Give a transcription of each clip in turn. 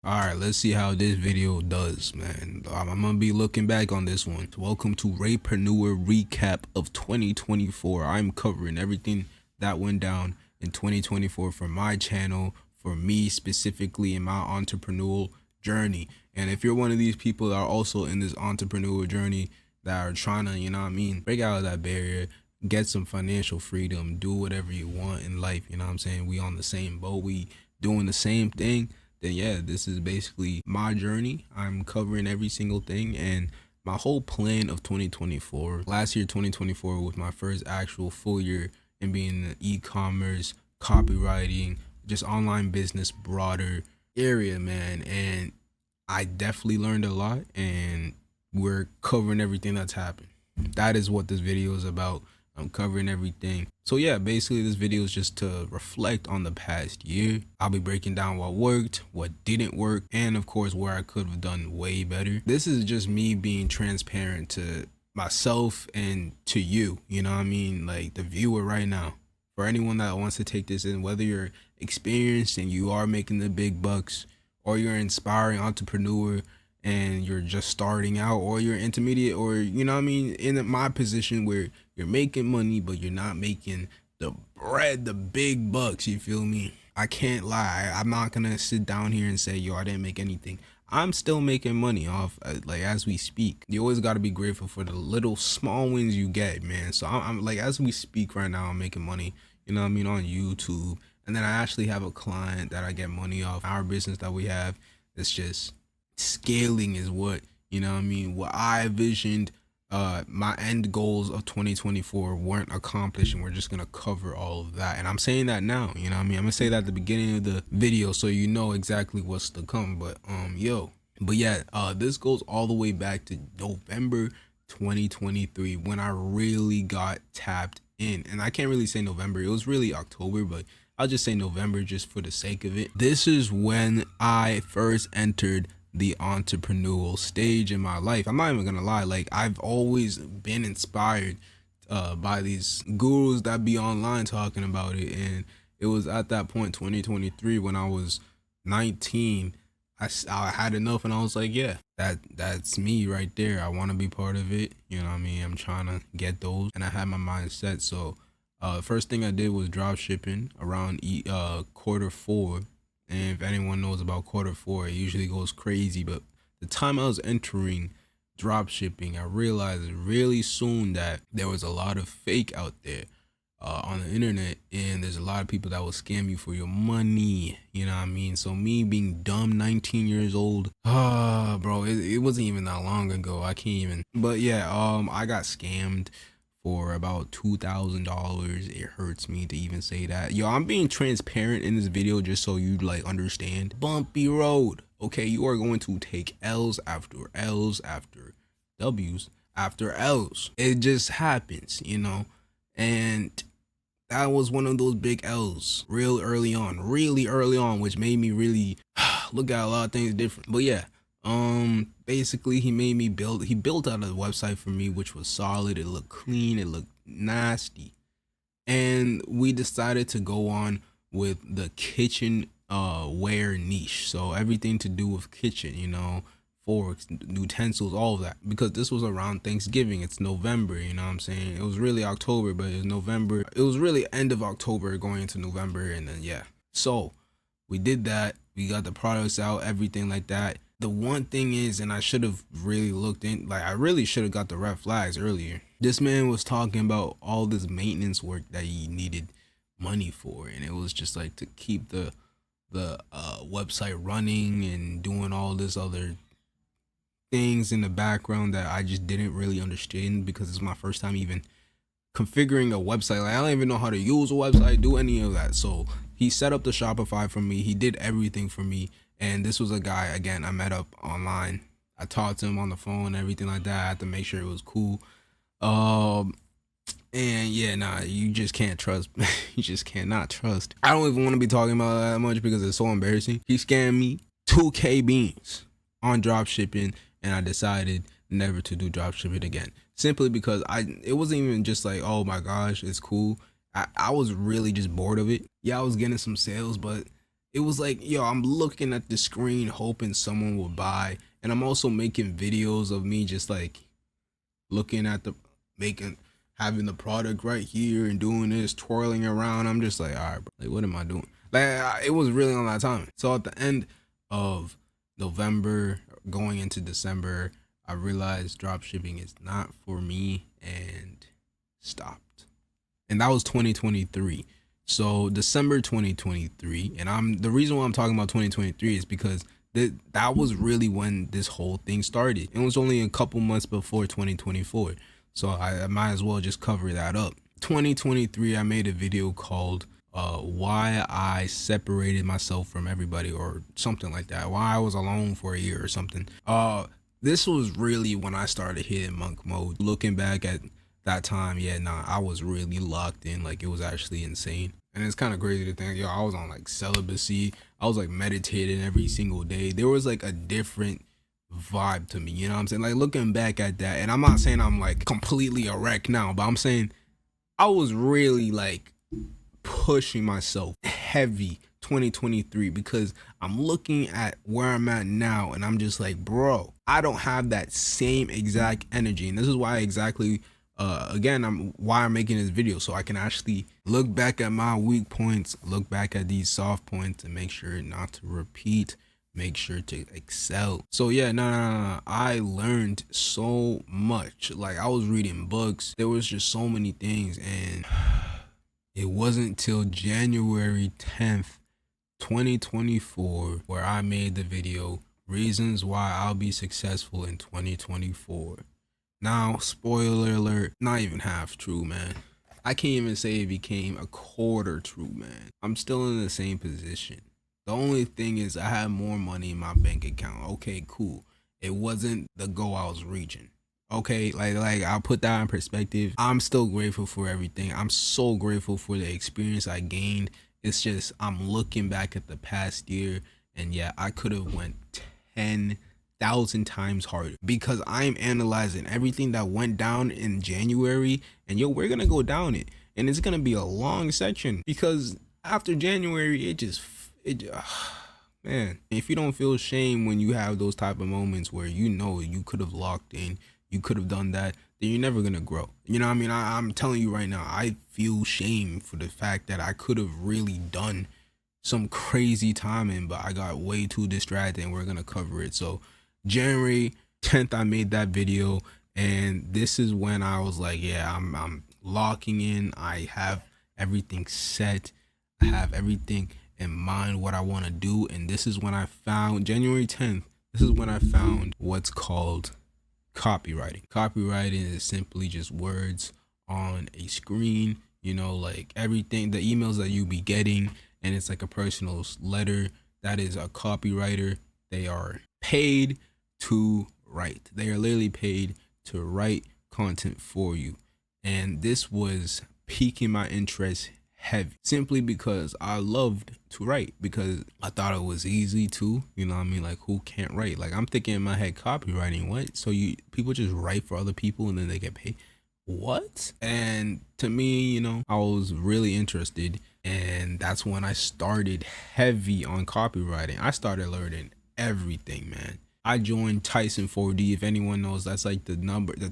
All right, let's see how this video does, man. I'm gonna be looking back on this one. Welcome to Raypreneur Recap of 2024. I'm covering everything that went down in 2024 for my channel, for me specifically in my entrepreneurial journey. And if you're one of these people that are also in this entrepreneurial journey that are trying to, break out of that barrier, get some financial freedom, do whatever you want in life, we on the same boat, we doing the same thing, then yeah, this is basically my journey. I'm covering every single thing, and my whole plan of 2024. Last year, 2024 was my first actual full year in being in the e-commerce, copywriting, just online business, broader area, man. And I definitely learned a lot, and we're covering everything that's happened. That is what this video is about. I'm covering everything. So yeah, basically this video is just to reflect on the past year. I'll be breaking down what worked, what didn't work, and of course where I could have done way better. This is just me being transparent to myself and to you, like the viewer right now. For anyone that wants to take this in, whether you're experienced and you are making the big bucks, or you're an inspiring entrepreneur and you're just starting out, or you're intermediate, or in my position where you're making money but you're not making the bread, the big bucks, you feel me? I can't lie, I'm not gonna sit down here and say, yo, I didn't make anything. I'm still making money off, like, as we speak. You always got to be grateful for the little small wins you get, man. So I'm like, as we speak right now, I'm making money, on YouTube. And then I actually have a client that I get money off. Our business that we have, it's just scaling is what, what I envisioned. My end goals of 2024 weren't accomplished, and we're just gonna cover all of that. And I'm saying that now, I'm gonna say that at the beginning of the video so you know exactly what's to come. But this goes all the way back to November 2023 when I really got tapped in. And I can't really say November, it was really October, but I'll just say November just for the sake of it. This is when I first entered the entrepreneurial stage in my life. I'm not even gonna lie, like, I've always been inspired by these gurus that be online talking about it. And it was at that point, 2023, when I was 19, I had enough, and I was like, yeah, that's me right there. I want to be part of it. I'm trying to get those, and I had my mind set. So first thing I did was drop shipping around Q4. And if anyone knows about Q4, it usually goes crazy. But the time I was entering drop shipping, I realized really soon that there was a lot of fake out there on the internet, and there's a lot of people that will scam you for your money. So me being dumb, 19 years old, bro, it wasn't even that long ago. I can't even. But yeah, I got scammed for about $2,000. It hurts me to even say that. Yo, I'm being transparent in this video just so you like understand. Bumpy road. Okay, you are going to take L's after L's after W's after L's. It just happens, and that was one of those big L's really early on, which made me really look at a lot of things different. But yeah, basically he built out a website for me, which was solid. It looked clean, it looked nasty, and we decided to go on with the kitchen ware niche. So everything to do with kitchen, forks, utensils, all of that, because this was around Thanksgiving. It's November, it was really October, but it was November. It was really end of October going into November. And then yeah, so we did that. We got the products out, everything like that. The one thing is, and I should have really looked in, like, I really should have got the red flags earlier. This man was talking about all this maintenance work that he needed money for, and it was just like to keep the website running and doing all this other things in the background that I just didn't really understand, because it's my first time even configuring a website. Like, I don't even know how to use a website, do any of that. So he set up the Shopify for me. He did everything for me. And this was a guy, again, I met up online. I talked to him on the phone, everything like that. I had to make sure it was cool. And yeah, nah, you just can't trust. You just cannot trust. I don't even want to be talking about that much because it's so embarrassing. He scammed me 2K beans on drop shipping, and I decided never to do drop shipping again, simply because it wasn't even just like, oh my gosh, it's cool. I was really just bored of it. Yeah, I was getting some sales, but it was like, yo, I'm looking at the screen hoping someone will buy. And I'm also making videos of me just like looking at the making having the product right here and doing this, twirling around. I'm just like, all right, bro, like what am I doing? Like it was really on that time. So at the end of November going into December, I realized drop shipping is not for me and stopped. And that was 2023. So December 2023, and the reason why I'm talking about 2023 is because that was really when this whole thing started. It was only a couple months before 2024. So I might as well just cover that up. 2023, I made a video called why I separated myself from everybody or something like that. Why I was alone for a year or something. This was really when I started hitting monk mode. Looking back at that time, yeah, nah, I was really locked in. Like it was actually insane. And it's kind of crazy to think, yo, I was on like celibacy. I was like meditating every single day. There was like a different vibe to me, you know what I'm saying? Like looking back at that, and I'm not saying I'm like completely a wreck now, but I'm saying I was really like pushing myself heavy 2023 because I'm looking at where I'm at now and I'm just like, bro, I don't have that same exact energy. And this is why exactly again, why I'm making this video, so I can actually look back at my weak points, look back at these soft points and make sure not to repeat, make sure to excel. So yeah, no, I learned so much. Like I was reading books, there was just so many things, and it wasn't till January 10th, 2024 where I made the video reasons why I'll be successful in 2024. Now, spoiler alert, not even half true, man. I can't even say it became a quarter true, man. I'm still in the same position. The only thing is I have more money in my bank account. Okay, cool. It wasn't the goal I was reaching. Okay, like I'll put that in perspective. I'm still grateful for everything. I'm so grateful for the experience I gained. It's just I'm looking back at the past year, and yeah, I could have went 10,000 times harder because I'm analyzing everything that went down in January, and yo, we're gonna go down it, and it's gonna be a long section because after January, man, if you don't feel shame when you have those type of moments where you know you could have locked in, you could have done that, then you're never gonna grow. You know what I mean? I'm telling you right now, I feel shame for the fact that I could have really done some crazy timing, but I got way too distracted, and we're gonna cover it. So January 10th, I made that video, and this is when I was like, yeah, I'm locking in. I have everything set. I have everything in mind what I want to do, and this is when I found January 10th. This is when I found what's called copywriting. Copywriting is simply just words on a screen, you know, like everything, the emails that you be getting, and it's like a personal letter. That is a copywriter. They are paid to write. They are literally paid to write content for you. And this was piquing my interest heavy simply because I loved to write, because I thought it was easy too. You know what I mean? Like, who can't write? Like, I'm thinking in my head, copywriting, what? So people just write for other people and then they get paid? What? And to me, you know, I was really interested, and that's when I started heavy on copywriting. I started learning everything, man. I joined Tyson 4D. If anyone knows, that's like the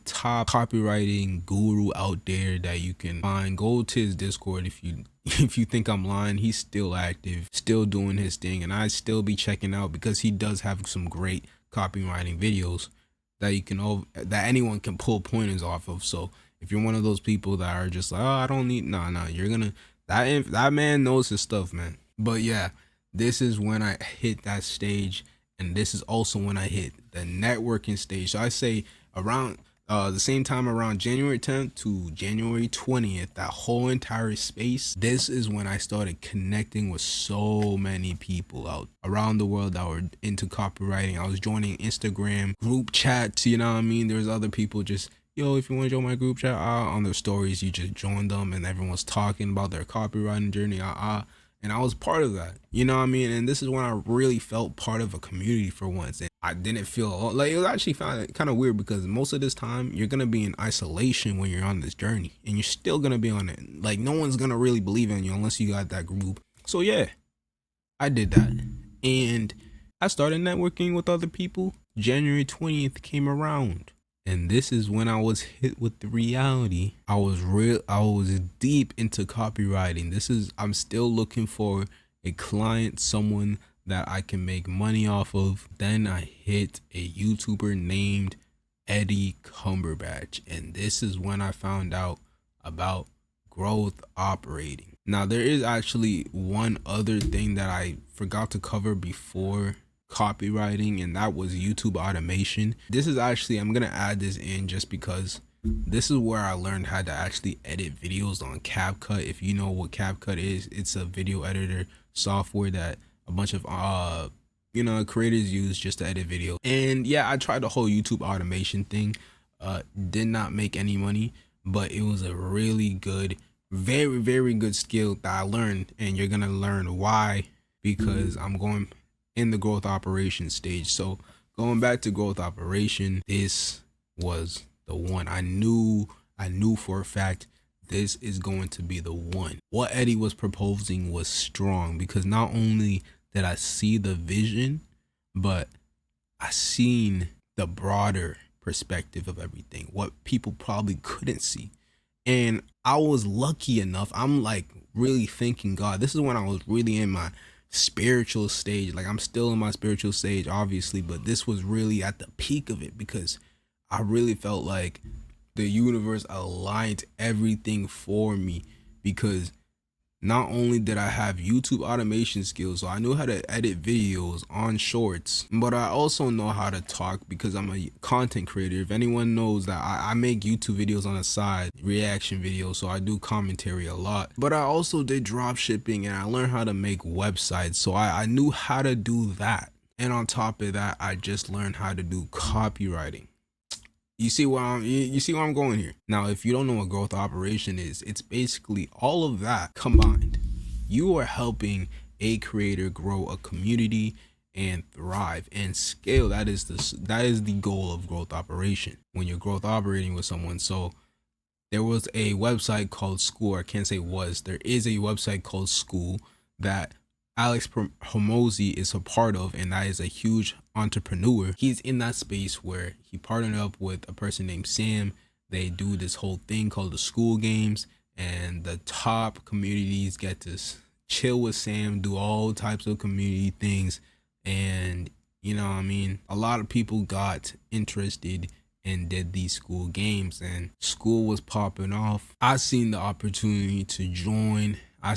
top copywriting guru out there that you can find. Go to his Discord if you think I'm lying. He's still active, still doing his thing, and I still be checking out because he does have some great copywriting videos that anyone can pull pointers off of. So if you're one of those people that are just like, oh, I don't need, you're gonna, that man knows his stuff, man. But yeah, this is when I hit that stage. And this is also when I hit the networking stage. So I say around the same time, around January 10th to January 20th, that whole entire space, this is when I started connecting with so many people out around the world that were into copywriting. I was joining Instagram group chats, you know what I mean? There's other people just, yo, if you want to join my group chat, on their stories, you just join them, and everyone's talking about their copywriting journey, and I was part of that, you know what I mean? And this is when I really felt part of a community for once. And I didn't feel like, it was actually kind of weird because most of this time you're going to be in isolation when you're on this journey, and you're still going to be on it. Like, no one's going to really believe in you unless you got that group. So yeah, I did that. And I started networking with other people. January 20th came around. And this is when I was hit with the reality. I was deep into copywriting. I'm still looking for a client, someone that I can make money off of. Then I hit a YouTuber named Eddie Cumberbatch. And this is when I found out about growth operating. Now, there is actually one other thing that I forgot to cover before copywriting, and that was YouTube automation. This is actually, I'm gonna add this in just because this is where I learned how to actually edit videos on CapCut. If you know what CapCut is, it's a video editor software that a bunch of creators use just to edit video. And yeah, I tried the whole YouTube automation thing. Did not make any money, but it was a really good, very, very good skill that I learned, and you're gonna learn why, because I'm going in the growth operation stage. So going back to growth operation, this was the one. I knew for a fact this is going to be the one. What Eddie was proposing was strong, because not only did I see the vision, but I seen the broader perspective of everything, what people probably couldn't see. And I was lucky enough. I'm like really thanking God. This is when I was really in my spiritual stage. Like, I'm still in my spiritual stage, obviously, but this was really at the peak of it, because I really felt like the universe aligned everything for me. Because not only did I have YouTube automation skills, so I knew how to edit videos on shorts, but I also know how to talk, because I'm a content creator. If anyone knows that, I make YouTube videos on the side, reaction videos, so I do commentary a lot. But I also did drop shipping, and I learned how to make websites, so I knew how to do that. And on top of that, I just learned how to do copywriting. You see where I'm going here. Now, if you don't know what growth operation is, it's basically all of that combined. You are helping a creator grow a community and thrive and scale. That is the goal of growth operation when you're growth operating with someone. So there was a website called School. I can't say was. There is a website called School that Alex Hormozi is a part of, and that is a huge entrepreneur. He's in that space where he partnered up with a person named Sam. They do this whole thing called the School Games, and the top communities get to chill with Sam, do all types of community things. And you know what I mean, a lot of people got interested and did these School Games, and School was popping off. I seen the opportunity to join. I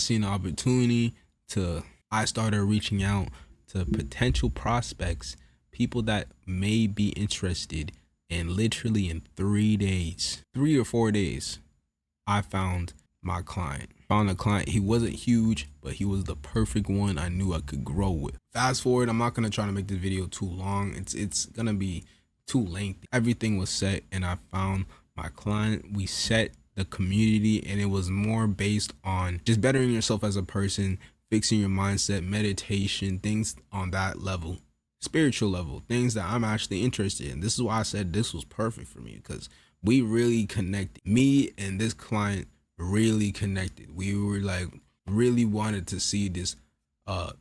started reaching out to potential prospects, people that may be interested, and literally in 3 or 4 days, I found my client. Found a client. He wasn't huge, but he was the perfect one I knew I could grow with. Fast forward, I'm not gonna try to make this video too long. It's gonna be too lengthy. Everything was set, and I found my client. We set the community, and it was more based on just bettering yourself as a person, fixing your mindset, meditation, things on that level, spiritual level, things that I'm actually interested in. This is why I said this was perfect for me, because we really connected. Me and this client really connected. We were like really wanted to see this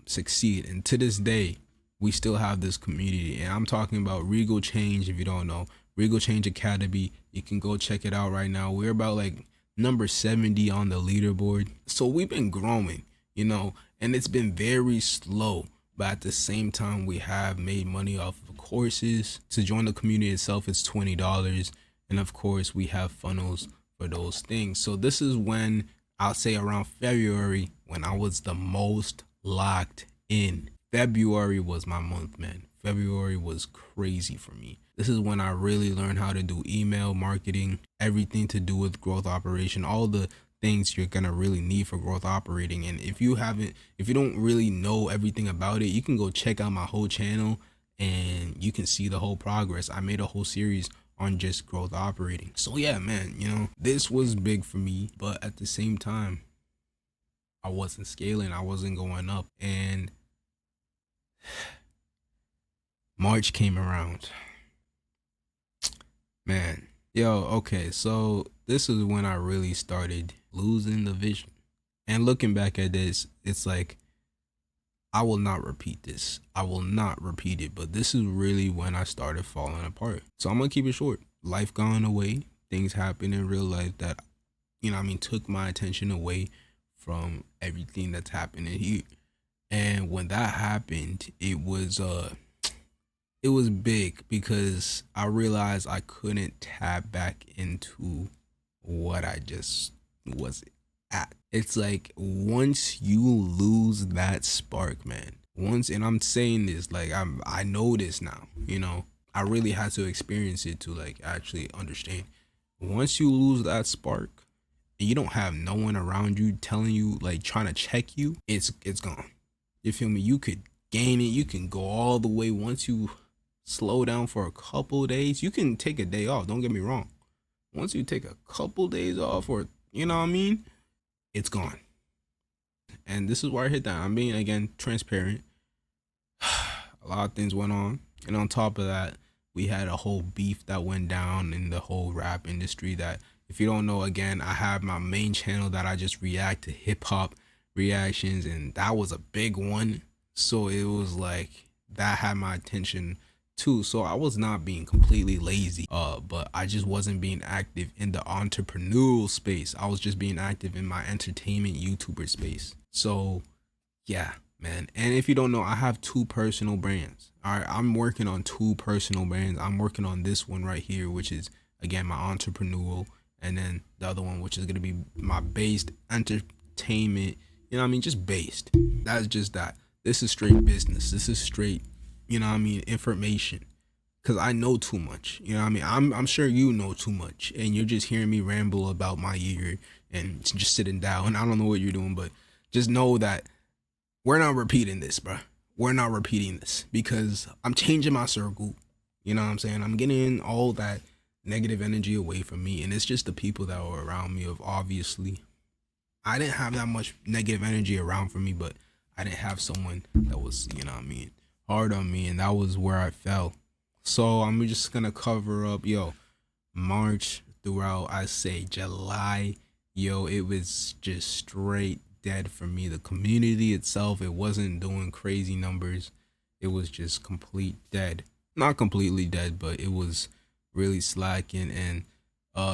succeed, and to this day we still have this community. And I'm talking about Regal Change. If you don't know, Regal Change Academy, you can go check it out right now. We're about like number 70 on the leaderboard. So we've been growing, you know, and it's been very slow, but at the same time we have made money off of courses. To join the community itself, it's $20, and of course we have funnels for those things. So this is when, I'll say around February, when I was the most locked in. February was my month, man. February was crazy for me. This is when I really learned how to do email marketing, everything to do with growth operation, all the things you're gonna really need for growth operating. And if you don't really know everything about it, you can go check out my whole channel and you can see the whole progress. I made a whole series on just growth operating. So yeah, man, you know, this was big for me, but at the same time, I wasn't scaling, I wasn't going up. And March came around, man. Okay, so this is when I really started losing the vision. And looking back at this, it's like I will not repeat this. I will not repeat it. But this is really when I started falling apart. So I'm gonna keep it short. Life gone away, things happen in real life that, took my attention away from everything that's happening here. And when that happened, it was big because I realized I couldn't tap back into what I just was at. It's like once you lose that spark, man. And I'm saying this like I know this now, I really had to experience it to like actually understand. Once you lose that spark and you don't have no one around you telling you, like trying to check you, it's gone. You feel me? You could gain it, you can go all the way. Once you slow down for a couple days, you can take a day off, don't get me wrong. Once you take a couple days off, or it's gone. And this is where I hit that. I'm being, again, transparent. A lot of things went on, and on top of that, we had a whole beef that went down in the whole rap industry. That, if you don't know, again, I have my main channel that I just react to hip hop reactions, and that was a big one. So it was like that had my attention too. So I was not being completely lazy, but I just wasn't being active in the entrepreneurial space. I was just being active in my entertainment YouTuber space. So yeah, man. And if you don't know, I have two personal brands. All right, I'm working on two personal brands. I'm working on this one right here, which is, again, my entrepreneurial, and then the other one, which is going to be my based entertainment, just based. That's just that. This is straight business. This is straight, information. Cause I know too much. I'm sure you know too much, and you're just hearing me ramble about my year and just sitting down. And I don't know what you're doing, but just know that we're not repeating this, bro. We're not repeating this because I'm changing my circle. You know what I'm saying? I'm getting all that negative energy away from me, and it's just the people that were around me. Obviously, I didn't have that much negative energy around for me, but I didn't have someone that was, hard on me, and that was where I fell. So I'm just gonna cover up, March throughout, I say July, it was just straight dead for me. The community itself, it wasn't doing crazy numbers. It was just complete dead. Not completely dead, but it was really slacking. And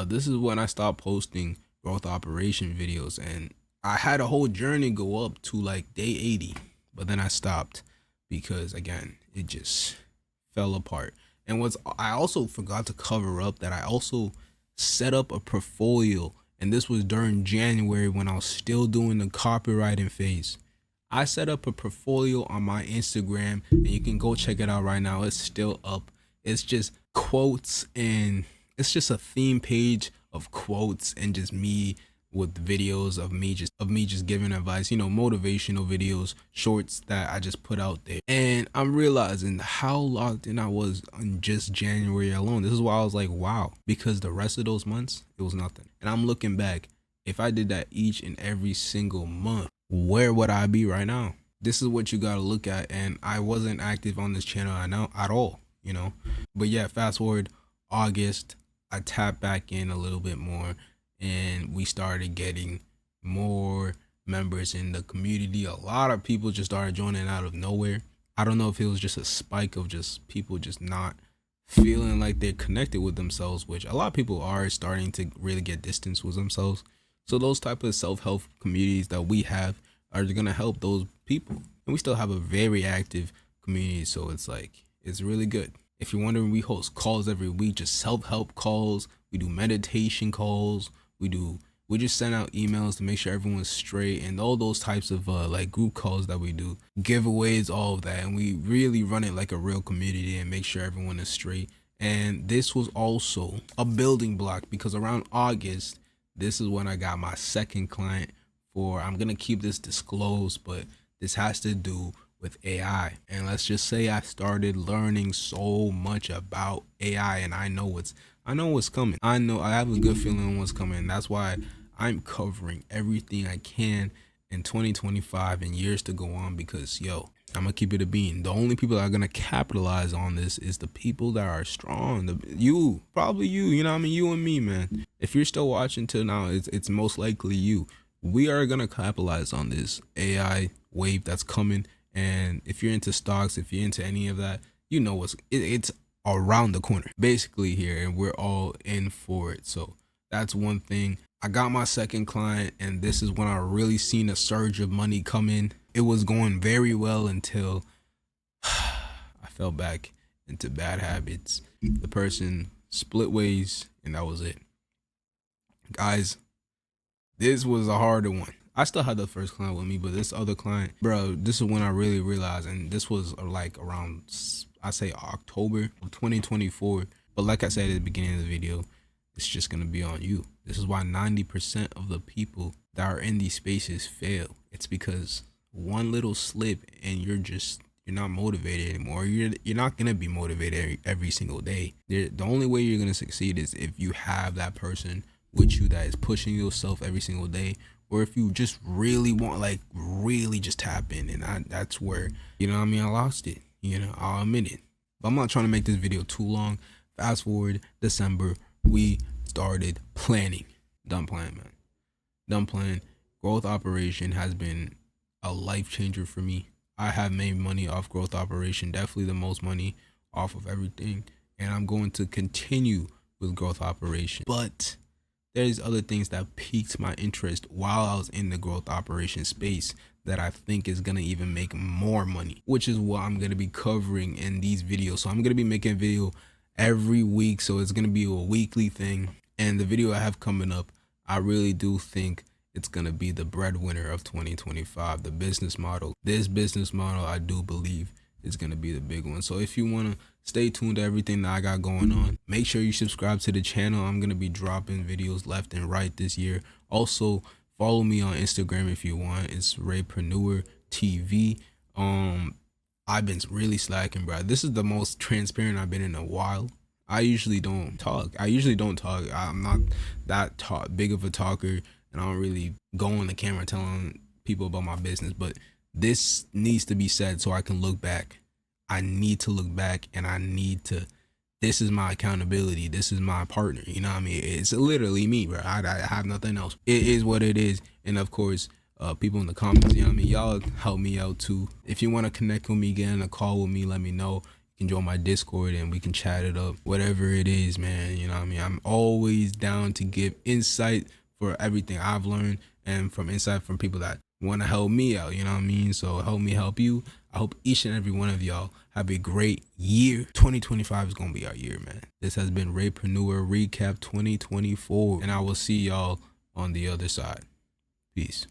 this is when I stopped posting growth operation videos, and I had a whole journey go up to like day 80, but then I stopped because, again, it just fell apart. And I also forgot to cover up that I also set up a portfolio, and this was during January when I was still doing the copywriting phase. I set up a portfolio on my Instagram, and you can go check it out right now. It's still up. It's just quotes, and it's just a theme page of quotes and just me with videos of me just giving advice, motivational videos, shorts that I just put out there. And I'm realizing how locked in I was on just January alone. This is why I was like, wow, because the rest of those months, it was nothing. And I'm looking back, if I did that each and every single month, where would I be right now? This is what you got to look at. And I wasn't active on this channel at all, But yeah, fast forward August, I tapped back in a little bit more, and we started getting more members in the community. A lot of people just started joining out of nowhere. I don't know if it was just a spike of just people just not feeling like they're connected with themselves, which a lot of people are starting to really get distance with themselves. So those type of self-help communities that we have are going to help those people. And we still have a very active community, so it's like, it's really good. If you're wondering, we host calls every week, just self-help calls. We do meditation calls. We just send out emails to make sure everyone's straight, and all those types of like group calls that we do, giveaways, all of that. And we really run it like a real community and make sure everyone is straight. And this was also a building block because around August, this is when I got my second client for, I'm going to keep this disclosed, but this has to do with AI. And let's just say I started learning so much about AI, and I know what's coming. I have a good feeling on what's coming. That's why I'm covering everything I can in 2025 and years to go on, because I'm gonna keep it a bean. The only people that are gonna capitalize on this is the people that are strong. You and me, man. If you're still watching till now, it's most likely you. We are gonna capitalize on this AI wave that's coming, And if you're into stocks, if you're into any of that, you know it's around the corner basically here, and we're all in for it. So that's one thing. I got my second client, and this is when I really seen a surge of money come in. It was going very well until I fell back into bad habits. The person split ways, and that was it. Guys, this was a harder one. I still had the first client with me, but this other client, bro, this is when I really realized, and this was like around, I say October of 2024. But like I said at the beginning of the video, it's just gonna be on you. This is why 90% of the people that are in these spaces fail. It's because one little slip and you're not motivated anymore. You're not gonna be motivated every single day. The only way you're gonna succeed is if you have that person with you that is pushing yourself every single day, or if you just really want, like really just tap in. And that's where, you know what I mean, I lost it, you know, I'll admit it. But I'm not trying to make this video too long. Fast forward December, we started planning. Done planning, man. Done planning. Growth operation has been a life changer for me. I have made money off growth operation, definitely the most money off of everything. And I'm going to continue with growth operation. But there's other things that piqued my interest while I was in the growth operation space that I think is going to even make more money, which is what I'm going to be covering in these videos. So I'm going to be making a video every week. So it's going to be a weekly thing. And the video I have coming up, I really do think it's going to be the breadwinner of 2025, the business model. This business model, I do believe, is going to be the big one. So if you want to stay tuned to everything that I got going on, make sure you subscribe to the channel. I'm going to be dropping videos left and right this year. Also, follow me on Instagram if you want. It's Raypreneur TV. I've been really slacking, bro. This is the most transparent I've been in a while. I usually don't talk. I'm not that big of a talker, and I don't really go on the camera telling people about my business. But this needs to be said so I can look back. I need to look back, and this is my accountability. This is my partner. You know what I mean? It's literally me, bro. I have nothing else. It is what it is. And of course, people in the comments, you know what I mean? Y'all help me out too. If you want to connect with me, get in a call with me, let me know. You can join my Discord and we can chat it up. Whatever it is, man. You know what I mean? I'm always down to give insight for everything I've learned, and from insight from people that want to help me out. You know what I mean? So help me help you. I hope each and every one of y'all have a great year. 2025 is going to be our year, man. This has been Raypreneur Recap 2024, and I will see y'all on the other side. Peace.